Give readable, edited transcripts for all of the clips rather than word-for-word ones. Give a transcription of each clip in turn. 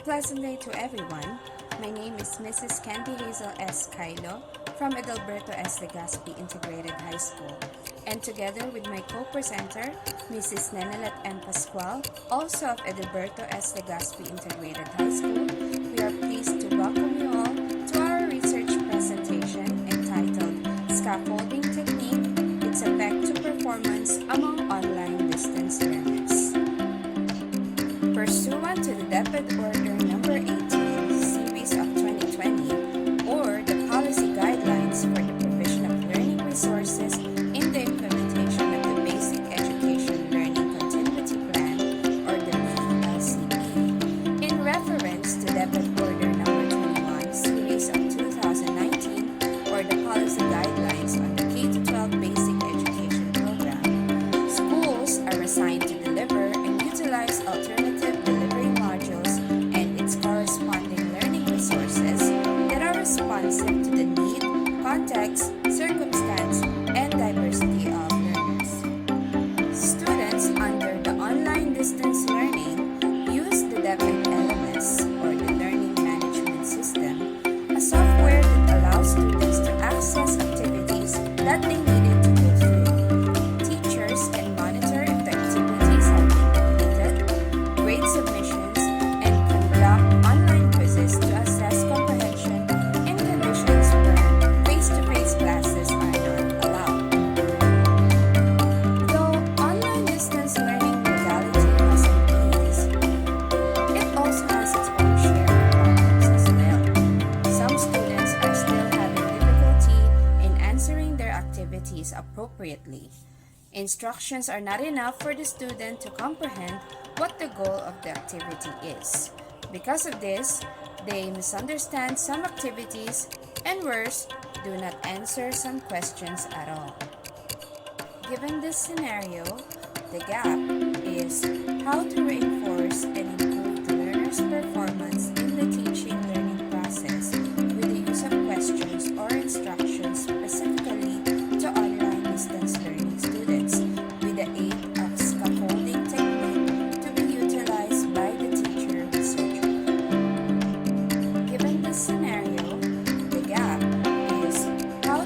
pleasant day to everyone. My name is Mrs. Candy Hazel S. Kylo from Adalberto S. Legazpi Integrated High School. And together with my co-presenter, Mrs. Nenelet M. Pascual, also of Adalberto S. Legazpi Integrated High School, we are pleased to welcome you all to our research presentation entitled Scaffolding Technique, Its Effect to Performance Among Online Distance Learners. Pursuant to the DepEd Order Number 18, Series of 2020, or the Policy Guidelines for the Provision of Learning Resources in the Implementation of the Basic Education Learning Continuity Plan, or the BELCP, in reference to DepEd Order Number 21, Series of 2019, or the Policy Guidelines on the K-12 Basic Education Program, schools are assigned to deliver and utilize alternative delivery modules and its corresponding learning resources that are responsive to the need, context, circumstance, and diversity of learners. Students under the online distance learning use the DepEd LMS, or the Learning Management System, a software that allows students to access activities that they needed to go through. Teachers can monitor if the activities have been completed, grade submissions, and conduct online quizzes to assess comprehension in conditions where face-to-face classes are not allowed. Though online distance learning modality has an ease, it also has its own share of problems as well. Some students are still having difficulty in answering their activities appropriately. Instructions are not enough for the student to comprehend what the goal of the activity is. Because of this, they misunderstand some activities and worse, do not answer some questions at all. Given this scenario, the gap is how to reinforce and improve the learner's performance in the teaching-learning process with the use of questions or instructions specifically to online distance learning students with the aid of scaffolding technique to be utilized by the teacher researcher. Given this scenario, the gap is how.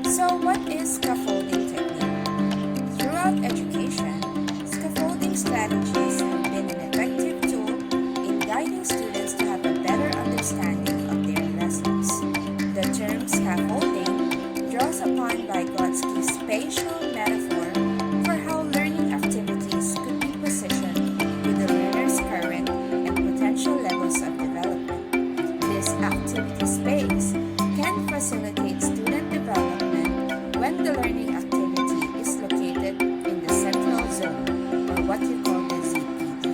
So what is scaffolding technique? Throughout education, scaffolding strategies have been an effective tool in guiding students to have a better understanding of their lessons. The term scaffolding draws upon Vygotsky's spatial metaphor for how learning activities could be positioned with the learner's current and potential levels of development. This activity space can facilitate student development when the learning activity is located in the central zone, or what you call the ZPD.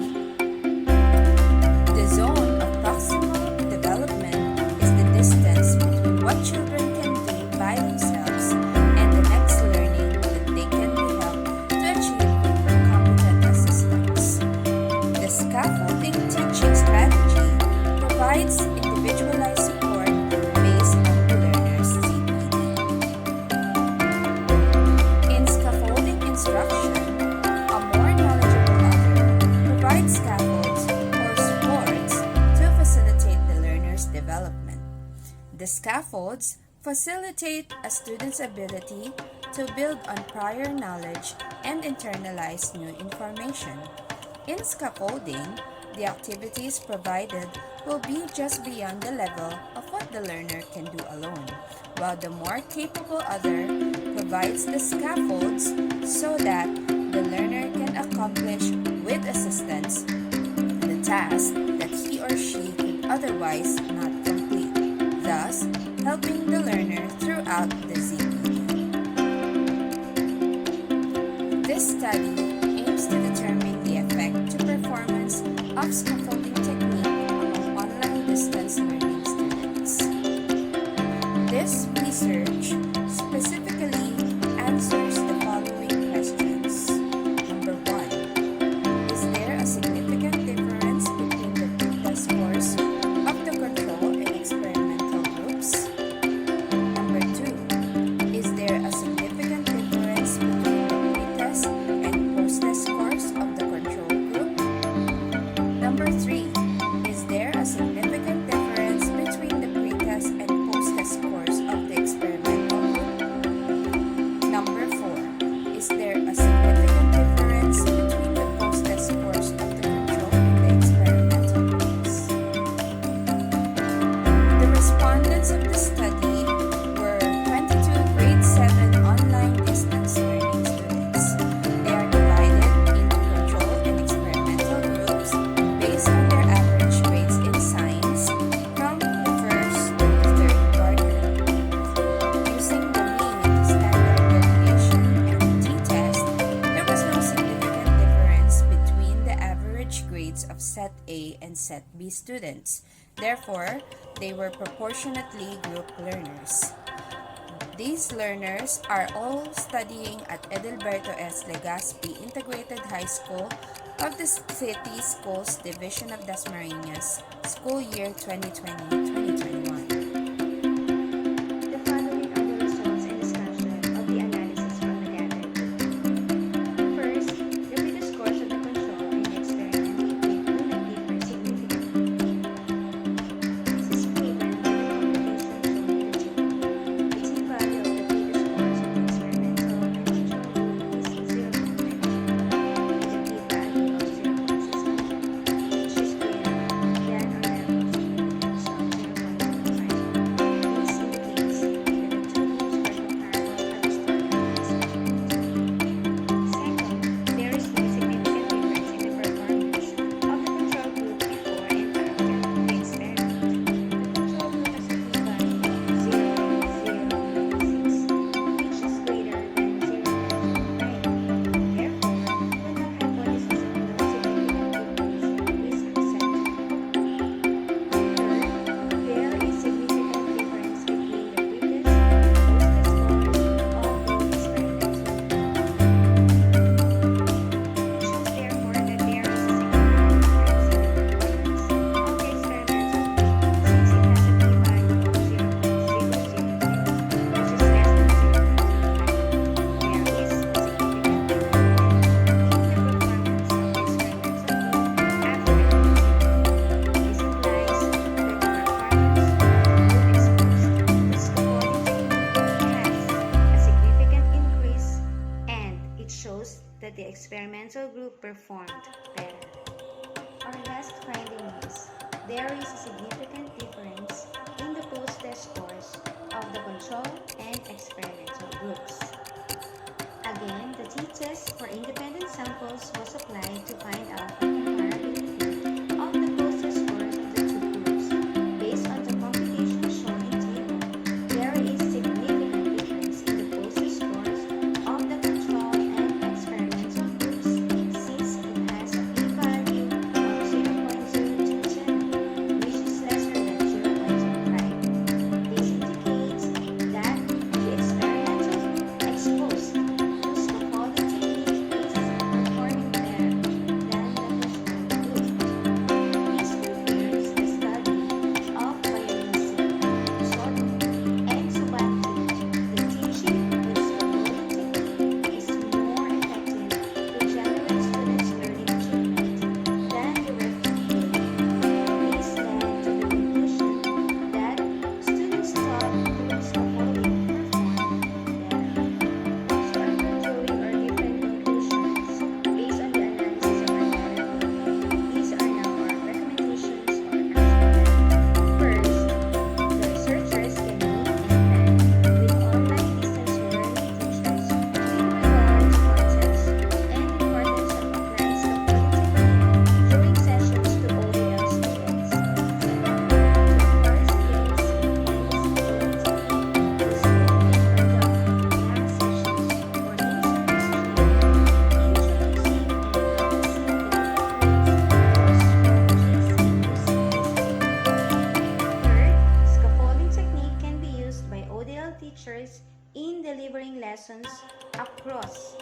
The zone of proximal development is the distance between what children can do by themselves and the next learning that they can be helped to achieve with competent assistance. The scaffolding teaching strategy provides individualized support based on the learner's ZPD. In scaffolding instruction, a more knowledgeable other provides scaffolds or supports to facilitate the learner's development. The scaffolds facilitate a student's ability to build on prior knowledge and internalize new information. In scaffolding, the activities provided will be just beyond the level of what the learner can do alone, while the more capable other provides the scaffolds so that the learner can accomplish with assistance the task that he or she could otherwise not complete, thus helping the learner throughout the ZPD. This study aims to determine the effect to performance of scaffolding technique among online distance learning students. This research specifically answers the following questions. Number 1. Is there a significant difference between the pre-test scores of the control and experimental groups? Number 2. Is there a significant difference between the pre-test and post-test scores of the control group? Number 3. and set B students. Therefore, they were proportionately group learners. These learners are all studying at Edelberto S. Legazpi Integrated High School of the City Schools Division of Dasmariñas, school year 2020-2021. The following are the results and discussion of the analysis from the gathered data. First, the previous scores of the control and the experiment do not differ significantly. This is proven by the computation shown in the table. The t-value of the previous scores of the experimental and control group is 0.9 with a p-value of 0.600, which is greater than or level of significance of 0.15. This indicates that the two groups were comparable at the start of the experiment. Second, there is no significant difference in the performance of the control group before and after the experiment. The control group has a p-value of 0.006, which is greater than 0.05. Therefore, the null hypothesis of no significant difference is accepted. Third, there is significant difference between the previous and post-test scores of the experimental group. It shows therefore that there is a significant difference in the performance of the experimental group since it has a p-value of 0.006, which is less than 0.05. There is a significant difference in the performance of the experimental group after the control. This implies that the performance of the group exposed to scaffolding technique has a significant increase, and it shows that the experimental group performed better. Our last finding is there is a significant difference in the post-test scores of the control and experimental groups. Again, the t-test for independent samples was applied to find out the comparability of the post-test scores of the two groups. Based on the computation shown in table, there is significant difference in the post-test scores of the control and experimental groups since it has a p-value of 0.027, which is lesser than 0.05. This indicates that the experimental group exposed to scaffolding technique is performing better than the control group. This confirms the study of biomedical, sorting, and subanti. The teaching with scaffolding technique is more effective to generate students' learning achievement than direct learning. This led to the conclusion that students taught through scaffolding perform better. So I'm drawing our different conclusions based on the analysis of our gathered data. These are now our recommendations or action plan. First, the researchers can meet and plan with online distance learning teachers with regard to concepts and importance of applying scaffolding technique during sessions to OEL students. Second, to acquire skills in applying the scaffolding technique, the school can conduct lab sessions or in-service training, introducing and practicing the techniques or strategies in using this technique. Third, scaffolding technique can be used by ODL teachers in delivering lessons across